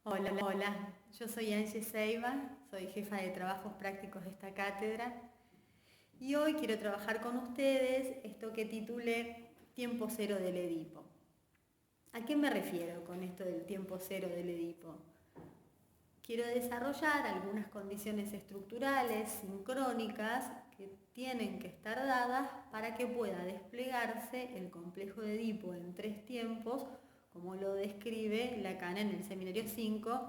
Hola, hola, yo soy Angie Seiba, soy jefa de trabajos prácticos de esta cátedra y hoy quiero trabajar con ustedes esto que titulé Tiempo Cero del Edipo. ¿A qué me refiero con esto del tiempo cero del Edipo? Quiero desarrollar algunas condiciones estructurales sincrónicas que tienen que estar dadas para que pueda desplegarse el complejo de Edipo en 3 tiempos, como lo describe Lacan en el seminario 5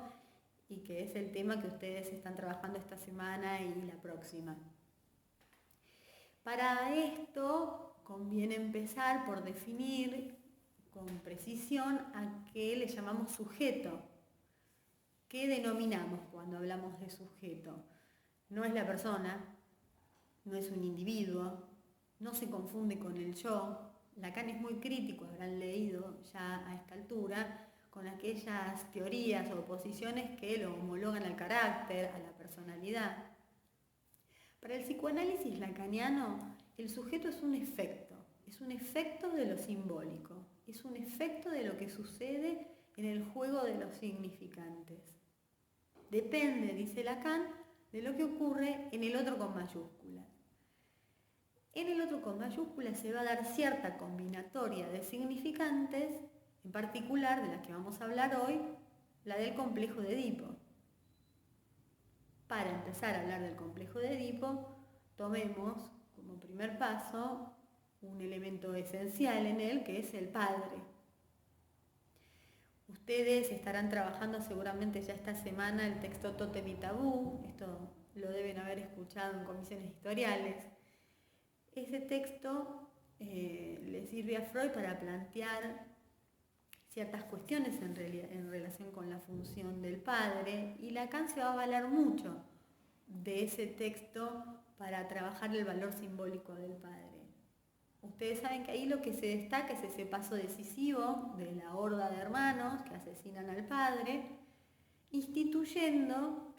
y que es el tema que ustedes están trabajando esta semana y la próxima. Para esto conviene empezar por definir con precisión a qué le llamamos sujeto. ¿Qué denominamos cuando hablamos de sujeto? No es la persona, no es un individuo, no se confunde con el yo. Lacan es muy crítico, habrán leído ya a esta altura, con aquellas teorías o posiciones que lo homologan al carácter, a la personalidad. Para el psicoanálisis lacaniano, el sujeto es un efecto de lo simbólico, es un efecto de lo que sucede en el juego de los significantes. Depende, dice Lacan, de lo que ocurre en el otro con mayúsculas. En el otro con mayúsculas se va a dar cierta combinatoria de significantes, en particular de las que vamos a hablar hoy, la del complejo de Edipo. Para empezar a hablar del complejo de Edipo, tomemos como primer paso un elemento esencial en él, que es el padre. Ustedes estarán trabajando seguramente ya esta semana el texto Tótem y Tabú, esto lo deben haber escuchado en comisiones historiales. Ese texto le sirve a Freud para plantear ciertas cuestiones en relación con la función del padre, y Lacan se va a valer mucho de ese texto para trabajar el valor simbólico del padre. Ustedes saben que ahí lo que se destaca es ese paso decisivo de la horda de hermanos que asesinan al padre, instituyendo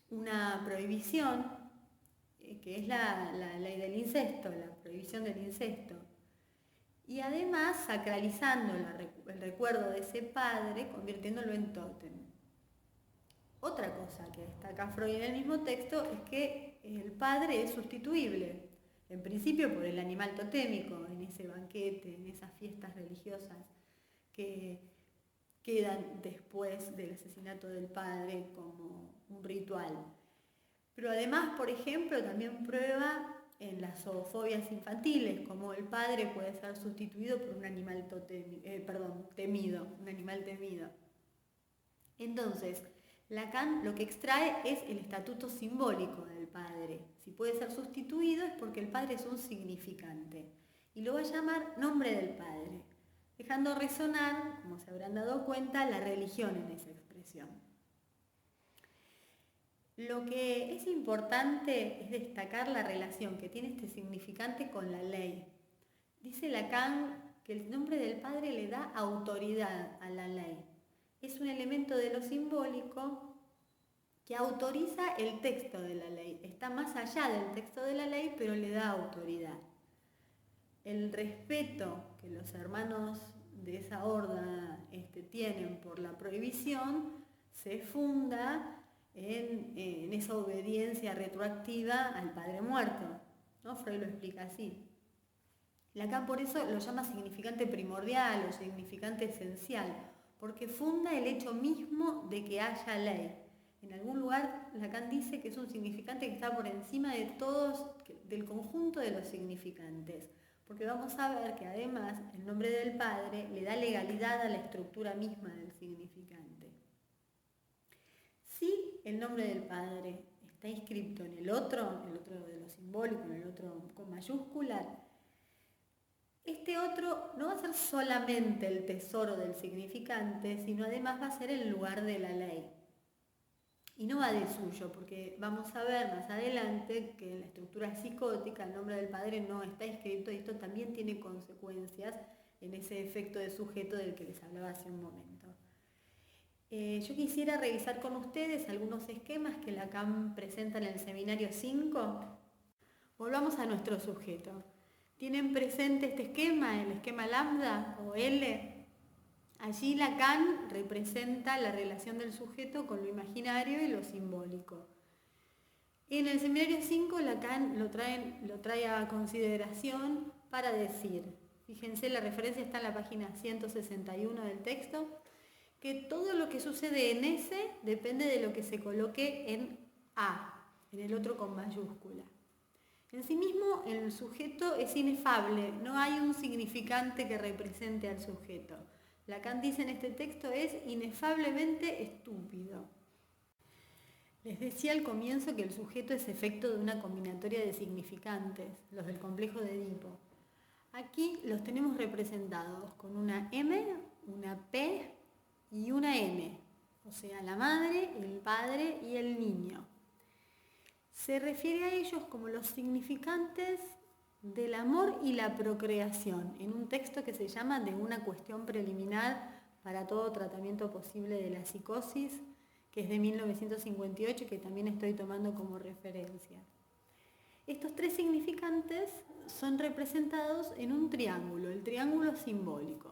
una prohibición que es la ley del incesto, la prohibición del incesto. Y además sacralizando el recuerdo de ese padre, convirtiéndolo en tótem. Otra cosa que destaca Freud en el mismo texto es que el padre es sustituible, en principio por el animal totémico, en ese banquete, en esas fiestas religiosas que quedan después del asesinato del padre como un ritual. Pero además, por ejemplo, también prueba en las zoofobias infantiles, como el padre puede ser sustituido por un animal temido, un animal temido. Entonces, Lacan lo que extrae es el estatuto simbólico del padre. Si puede ser sustituido es porque el padre es un significante. Y lo va a llamar nombre del padre, dejando resonar, como se habrán dado cuenta, la religión en esa expresión. Lo que es importante es destacar la relación que tiene este significante con la ley. Dice Lacan que el nombre del padre le da autoridad a la ley. Es un elemento de lo simbólico que autoriza el texto de la ley. Está más allá del texto de la ley, pero le da autoridad. El respeto que los hermanos de esa horda tienen por la prohibición se funda en esa obediencia retroactiva al padre muerto, ¿no? Freud lo explica así. Lacan por eso lo llama significante primordial o significante esencial, porque funda el hecho mismo de que haya ley. En algún lugar Lacan dice que es un significante que está por encima de todos, del conjunto de los significantes, porque vamos a ver que además el nombre del padre le da legalidad a la estructura misma del significante. Si el nombre del padre está inscrito en el otro de lo simbólico, en el otro con mayúscula, este otro no va a ser solamente el tesoro del significante, sino además va a ser el lugar de la ley. Y no va de suyo, porque vamos a ver más adelante que en la estructura psicótica el nombre del padre no está inscrito y esto también tiene consecuencias en ese efecto de sujeto del que les hablaba hace un momento. Yo quisiera revisar con ustedes algunos esquemas que Lacan presenta en el seminario 5. Volvamos a nuestro sujeto. ¿Tienen presente este esquema, el esquema lambda o L? Allí Lacan representa la relación del sujeto con lo imaginario y lo simbólico. En el seminario 5 Lacan lo trae a consideración para decir, fíjense, la referencia está en la página 161 del texto, que todo lo que sucede en S depende de lo que se coloque en A, en el otro con mayúscula. En sí mismo el sujeto es inefable, no hay un significante que represente al sujeto. Lacan dice en este texto es inefablemente estúpido. Les decía al comienzo que el sujeto es efecto de una combinatoria de significantes, los del complejo de Edipo. Aquí los tenemos representados con una M, una P y una N, o sea, la madre, el padre y el niño. Se refiere a ellos como los significantes del amor y la procreación, en un texto que se llama De una cuestión preliminar para todo tratamiento posible de la psicosis, que es de 1958 y que también estoy tomando como referencia. Estos tres significantes son representados en un triángulo, el triángulo simbólico.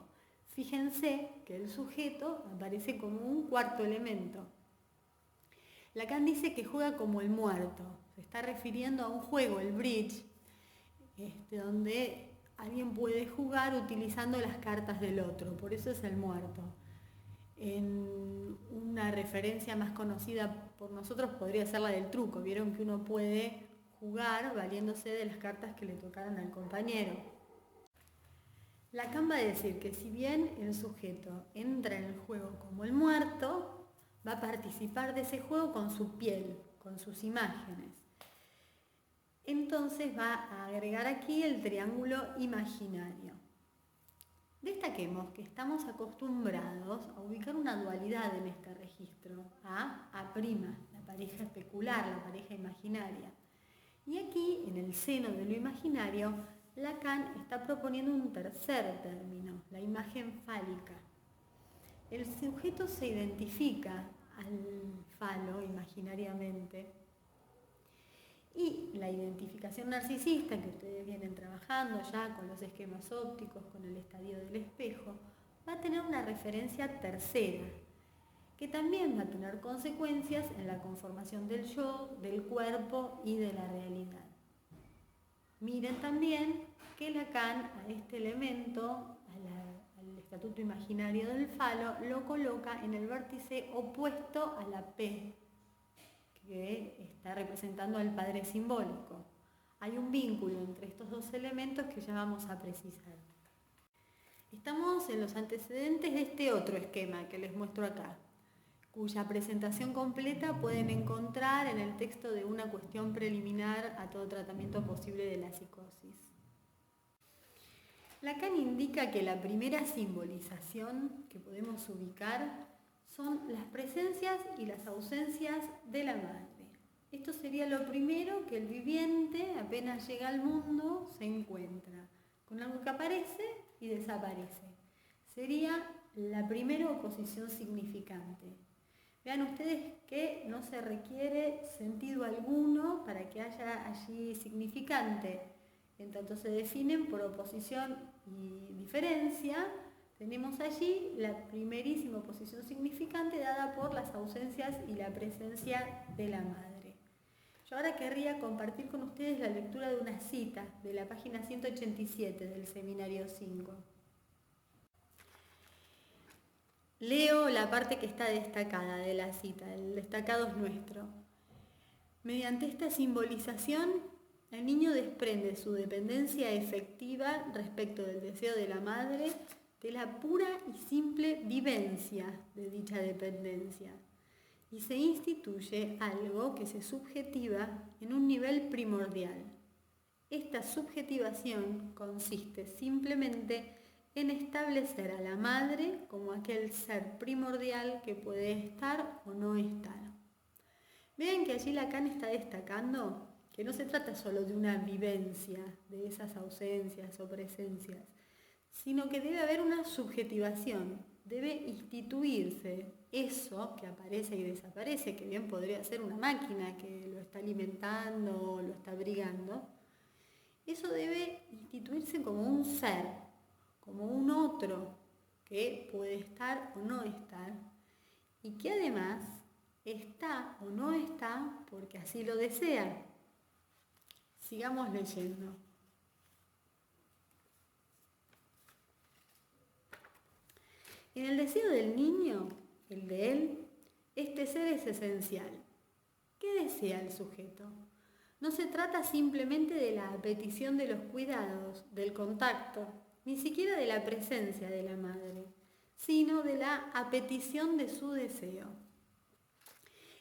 Fíjense que el sujeto aparece como un cuarto elemento. Lacan dice que juega como el muerto, se está refiriendo a un juego, el bridge, donde alguien puede jugar utilizando las cartas del otro, por eso es el muerto. En una referencia más conocida por nosotros podría ser la del truco. Vieron que uno puede jugar valiéndose de las cartas que le tocaron al compañero. Lacan va a decir que si bien el sujeto entra en el juego como el muerto, va a participar de ese juego con su piel, con sus imágenes. Entonces va a agregar aquí el triángulo imaginario. Destaquemos que estamos acostumbrados a ubicar una dualidad en este registro, A', la pareja especular, la pareja imaginaria. Y aquí, en el seno de lo imaginario, Lacan está proponiendo un tercer término, la imagen fálica. El sujeto se identifica al falo imaginariamente y la identificación narcisista que ustedes vienen trabajando ya con los esquemas ópticos, con el estadio del espejo, va a tener una referencia tercera, que también va a tener consecuencias en la conformación del yo, del cuerpo y de la realidad. Miren también que Lacan a este elemento, al estatuto imaginario del falo, lo coloca en el vértice opuesto a la P, que está representando al padre simbólico. Hay un vínculo entre estos dos elementos que ya vamos a precisar. Estamos en los antecedentes de este otro esquema que les muestro acá, cuya presentación completa pueden encontrar en el texto de Una cuestión preliminar a todo tratamiento posible de la psicosis. Lacan indica que la primera simbolización que podemos ubicar son las presencias y las ausencias de la madre. Esto sería lo primero que el viviente, apenas llega al mundo, se encuentra con algo que aparece y desaparece. Sería la primera oposición significante. Vean ustedes que no se requiere sentido alguno para que haya allí significante. En tanto se definen por oposición y diferencia, tenemos allí la primerísima oposición significante dada por las ausencias y la presencia de la madre. Yo ahora querría compartir con ustedes la lectura de una cita de la página 187 del seminario 5. Leo la parte que está destacada de la cita, el destacado es nuestro. Mediante esta simbolización, el niño desprende su dependencia efectiva respecto del deseo de la madre de la pura y simple vivencia de dicha dependencia y se instituye algo que se subjetiva en un nivel primordial. Esta subjetivación consiste simplemente en establecer a la madre como aquel ser primordial que puede estar o no estar. Vean que allí Lacan está destacando que no se trata solo de una vivencia de esas ausencias o presencias, sino que debe haber una subjetivación, debe instituirse eso que aparece y desaparece, que bien podría ser una máquina que lo está alimentando o lo está abrigando. Eso debe instituirse como un ser, como un otro, que puede estar o no estar, y que además está o no está porque así lo desea. Sigamos leyendo. En el deseo del niño, el de él, este ser es esencial. ¿Qué desea el sujeto? No se trata simplemente de la petición de los cuidados, del contacto, ni siquiera de la presencia de la madre, sino de la apetición de su deseo.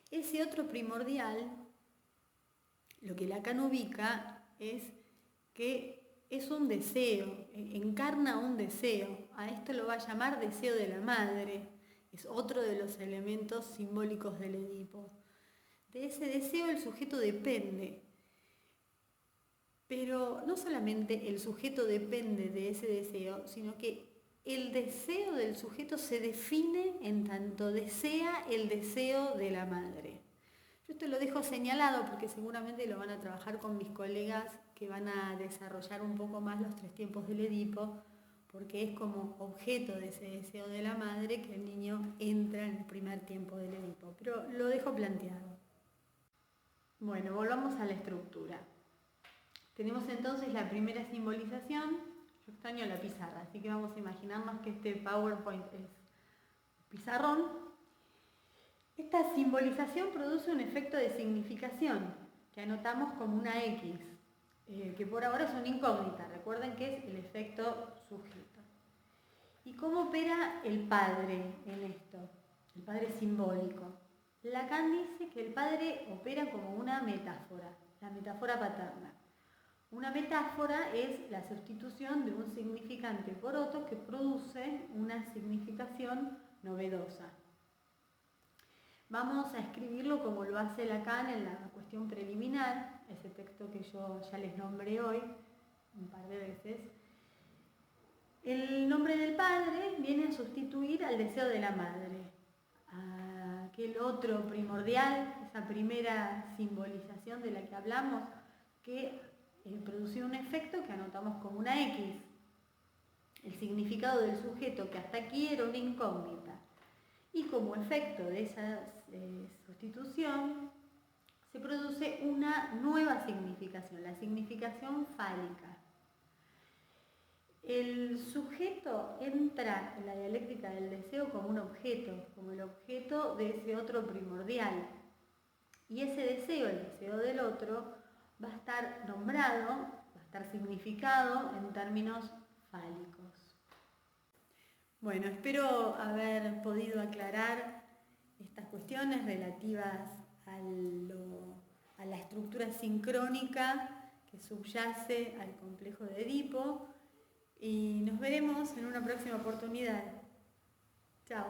Ese otro primordial, lo que Lacan ubica es que es un deseo, encarna un deseo. A esto lo va a llamar deseo de la madre. Es otro de los elementos simbólicos del Edipo. De ese deseo el sujeto depende. Pero no solamente el sujeto depende de ese deseo, sino que el deseo del sujeto se define en tanto desea el deseo de la madre. Yo esto lo dejo señalado porque seguramente lo van a trabajar con mis colegas que van a desarrollar un poco más los 3 tiempos del Edipo, porque es como objeto de ese deseo de la madre que el niño entra en el primer tiempo del Edipo. Pero lo dejo planteado. Bueno, volvamos a la estructura. Tenemos entonces la primera simbolización. Yo extraño la pizarra, así que vamos a imaginarnos que este PowerPoint es pizarrón. Esta simbolización produce un efecto de significación que anotamos como una X, que por ahora es una incógnita. Recuerden que es el efecto sujeto. ¿Y cómo opera el padre en esto? El padre simbólico. Lacan dice que el padre opera como una metáfora, la metáfora paterna. Una metáfora es la sustitución de un significante por otro que produce una significación novedosa. Vamos a escribirlo como lo hace Lacan en la cuestión preliminar, ese texto que yo ya les nombré hoy un par de veces. El nombre del padre viene a sustituir al deseo de la madre, a aquel otro primordial, esa primera simbolización de la que hablamos, que producía un efecto que anotamos como una X. El significado del sujeto, que hasta aquí era una incógnita. Y como efecto de esa sustitución, se produce una nueva significación, la significación fálica. El sujeto entra en la dialéctica del deseo como un objeto, como el objeto de ese otro primordial. Y ese deseo, el deseo del otro, va a estar nombrado, va a estar significado en términos fálicos. Bueno, espero haber podido aclarar estas cuestiones relativas a la estructura sincrónica que subyace al complejo de Edipo y nos veremos en una próxima oportunidad. Chao.